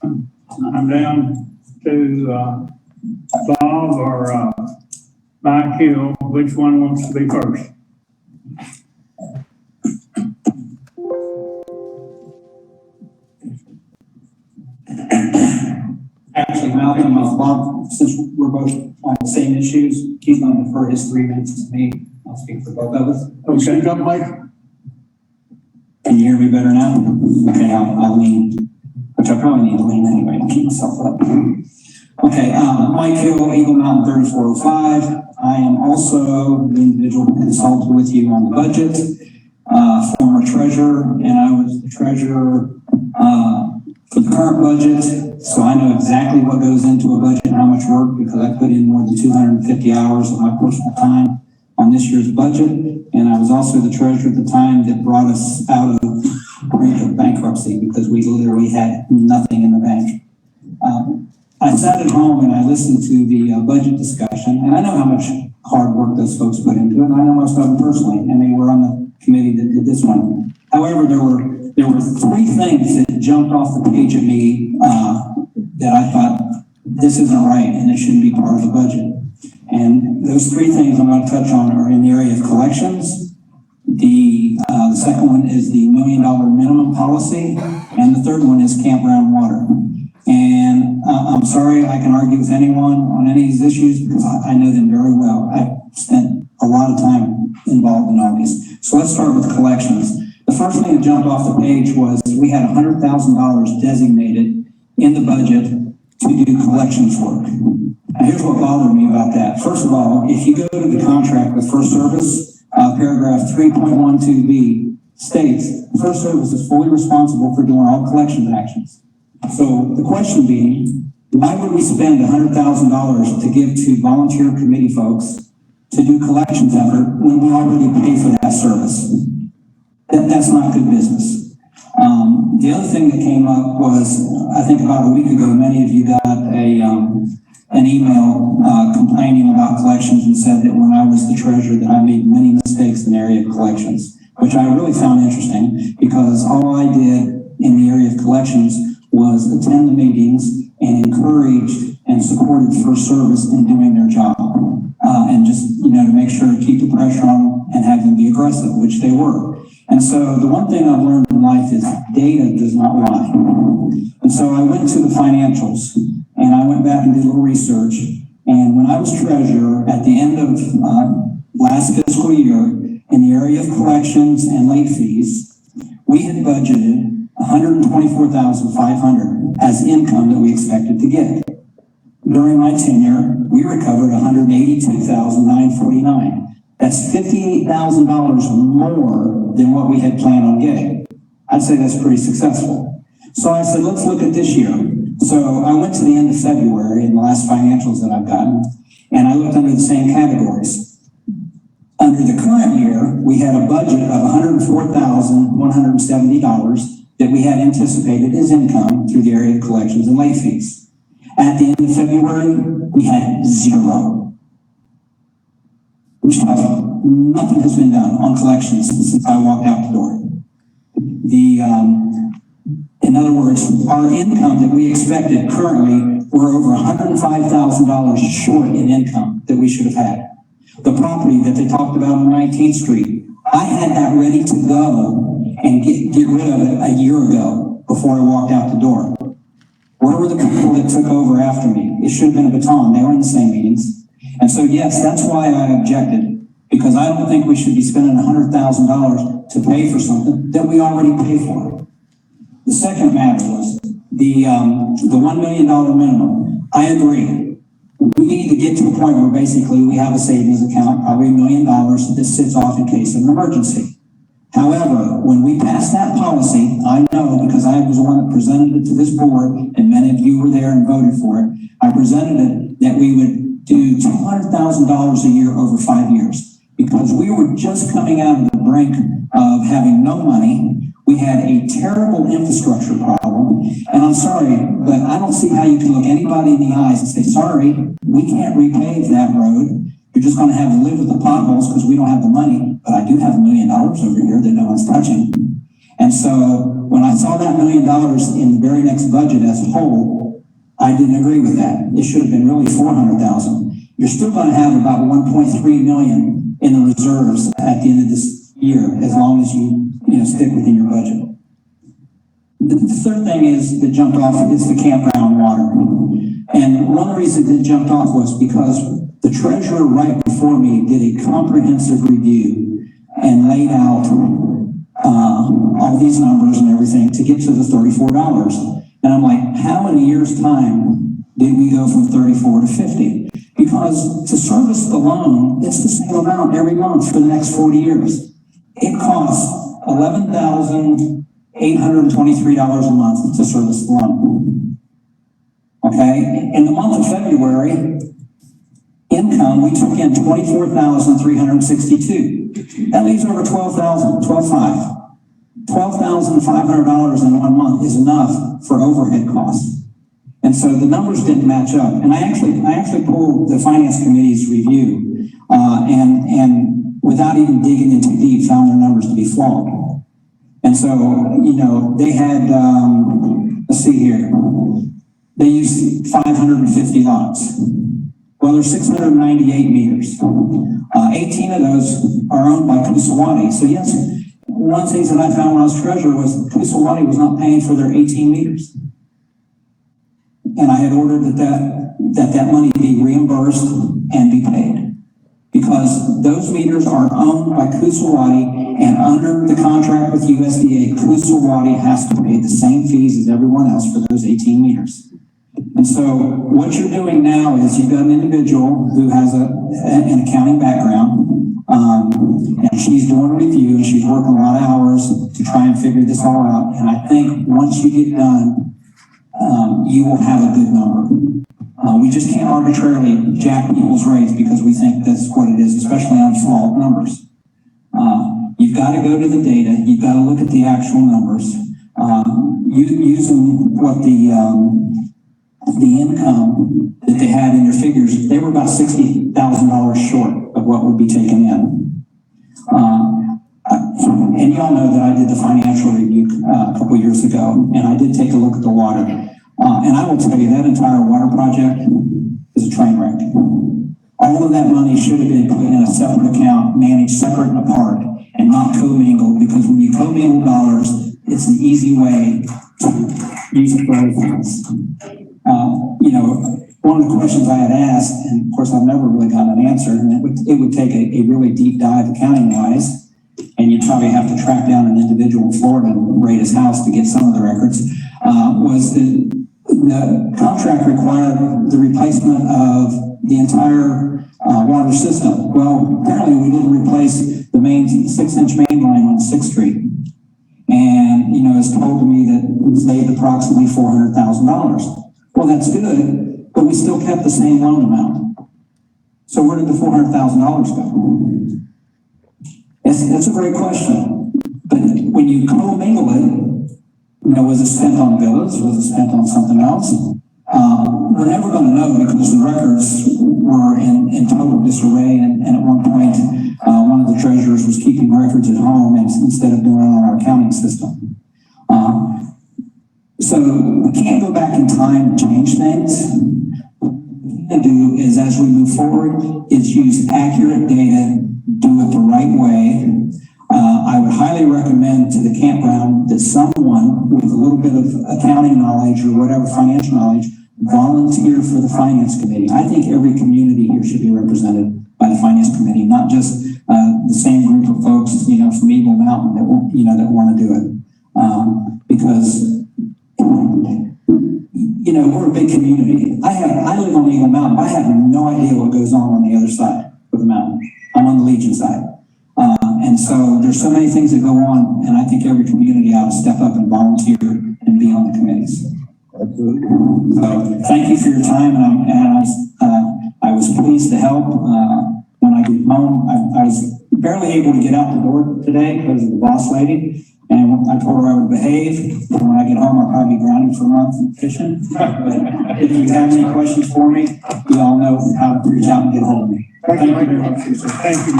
I'm down to Bob or Mike Hill. Which one wants to be first? Actually, Malcolm, Bob, since we're both on the same issues, he's going to defer his 3 minutes to me. I'll speak for both of us. Okay, come, Mike. Can you hear me better now? Okay, I'll lean, which I probably need to lean anyway to keep myself up. Okay, Mike Hill, Eagle Mountain 3405. I am also the individual who consulted with you on the budget, former treasurer, and I was the treasurer for the current budget. So I know exactly what goes into a budget and how much work, because I put in more than 250 hours of my personal time on this year's budget. And I was also the treasurer at the time that brought us out of brink of bankruptcy, because we literally had nothing in the bank. I sat at home and I listened to the budget discussion, and I know how much hard work those folks put into it, and I know most of them personally, and they were on the committee that did this one. However, there were 3 things that jumped off the page at me that I thought, this isn't right and it shouldn't be part of the budget. And those 3 things I'm going to touch on are in the area of collections. The second one is the $1 million minimum policy, and the third one is campground water. And I'm sorry I can argue with anyone on any of these issues, because I know them very well. I've spent a lot of time involved in all these. So let's start with collections. The first thing that jumped off the page was we had $100,000 designated in the budget to do collections work. Now here's what bothered me about that. First of all, if you go to the contract with First Service, paragraph 3.12b states, First Service is fully responsible for doing all collections actions. So the question being, why would we spend $100,000 to give to volunteer committee folks to do collections effort when we already pay for that service? That's not good business. The other thing that came up was, I think about a week ago, many of you got an email complaining about collections and said that when I was the treasurer that I made many mistakes in the area of collections, which I really found interesting, because all I did in the area of collections was attend the meetings and encouraged and supported First Service in doing their job. And just, to make sure to keep the pressure on and have them be aggressive, which they were. And so the one thing I've learned in life is data does not lie. And so I went to the financials and I went back and did a little research. And when I was treasurer at the end of last fiscal year, in the area of collections and late fees, we had budgeted $124,500 as income that we expected to get. During my tenure, we recovered $182,949. That's $58,000 more than what we had planned on getting. I'd say that's pretty successful. So I said, let's look at this year. So I went to the end of February in the last financials that I've gotten, and I looked under the same categories. Under the current year, we had a budget of $104,170 that we had anticipated as income through the area of collections and late fees. At the end of February, we had 0. Which tells me nothing has been done on collections since I walked out the door. In other words, our income that we expected currently, we're over $105,000 short in income that we should have had. The property that they talked about on 19th Street, I had that ready to go and get rid of it a year ago before I walked out the door. Where were the people that took over after me? It should have been a baton. They were in the same meetings. And so, yes, that's why I objected, because I don't think we should be spending $100,000 to pay for something that we already pay for. The second matter was the $1 million minimum. I agree. We need to get to a point where basically we have a savings account, probably $1 million that sits off in case of an emergency. However, when we passed that policy, I know because I was the one that presented it to this board, and many of you were there and voted for it. I presented it that we would do $200,000 a year over 5 years, because we were just coming out of the brink of having no money. We had a terrible infrastructure problem, and I'm sorry, but I don't see how you can look anybody in the eyes and say, sorry, we can't repave that road. You're just going to have to live with the potholes because we don't have the money, but I do have $1 million over here that no one's touching. And so when I saw that $1 million in the very next budget as a whole, I didn't agree with that. It should have been really 400,000. You're still going to have about 1.3 million in the reserves at the end of this year, as long as you stick within your budget. The third thing is that jumped off is the campground water. And one of the reasons it jumped off was because the treasurer right before me did a comprehensive review and laid out all these numbers and everything to get to the $34. And I'm like, how in a year's time did we go from 34 to 50? Because to service the loan, it's the same amount every month for the next 40 years. It costs $11,823 a month to service the loan. Okay? In the month of February, income, we took in $24,362. That leaves over $12,500 in 1 month is enough for overhead costs. And so the numbers didn't match up. And I actually pulled the finance committee's review, and without even digging into deep, found their numbers to be flawed. And so, they had, let's see here, they used 550 lots. Well, there's 698 meters. 18 of those are owned by Coosawattee. So yes, one of the things that I found when I was treasurer was Coosawattee was not paying for their 18 meters. And I had ordered that money be reimbursed and be paid. Because those meters are owned by Coosawattee, and under the contract with USDA, Coosawattee has to pay the same fees as everyone else for those 18 meters. And so what you're doing now is you've got an individual who has an accounting background, and she's doing a review, and she's working a lot of hours to try and figure this all out. And I think once you get done, you will have a good number. We just can't arbitrarily jack people's rates because we think that's what it is, especially on flawed numbers. You've got to go to the data. You've got to look at the actual numbers. Using what the income that they had in their figures, they were about $60,000 short of what would be taken in. And y'all know that I did the financial review a couple years ago, and I did take a look at the water. And I will tell you, that entire water project is a train wreck. All of that money should have been put in a separate account, managed separate and apart, and not commingled, because when you commingle dollars, it's an easy way to use it for other things. One of the questions I had asked, and of course I've never really gotten an answer, and it would take a really deep dive accounting-wise, and you'd probably have to track down an individual in Florida and raid his house to get some of the records, was the contract required the replacement of the entire water system. Well, apparently we didn't replace the main 6-inch main line on 6th Street. And, it's told to me that we saved approximately $400,000. Well, that's good, but we still kept the same loan amount. So where did the $400,000 go? That's a great question. But when you commingle it, was it spent on villas? Was it spent on something else? We're never going to know, because the records were in total disarray. And at one point, one of the treasurers was keeping records at home instead of doing it on our accounting system. So we can't go back in time and change things. What we can do is, as we move forward, is use accurate data, do it the right way. I would highly recommend to the campground that someone with a little bit of accounting knowledge or whatever financial knowledge volunteer for the finance committee. I think every community here should be represented by the finance committee, not just the same group of folks, from Eagle Mountain that want to do it. Because we're a big community. I live on Eagle Mountain. I have no idea what goes on the other side of the mountain. I'm on the Legion side. And so there's so many things that go on, and I think every community ought to step up and volunteer and be on the committees. Absolutely. So thank you for your time, and I was pleased to help. When I get home, I was barely able to get out the door today because of the boss lady, and I told her I would behave. And when I get home, I'll probably be grounded for a month fishing. But if you have any questions for me, you all know how to reach out and get hold of me. Thank you very much. Thank you.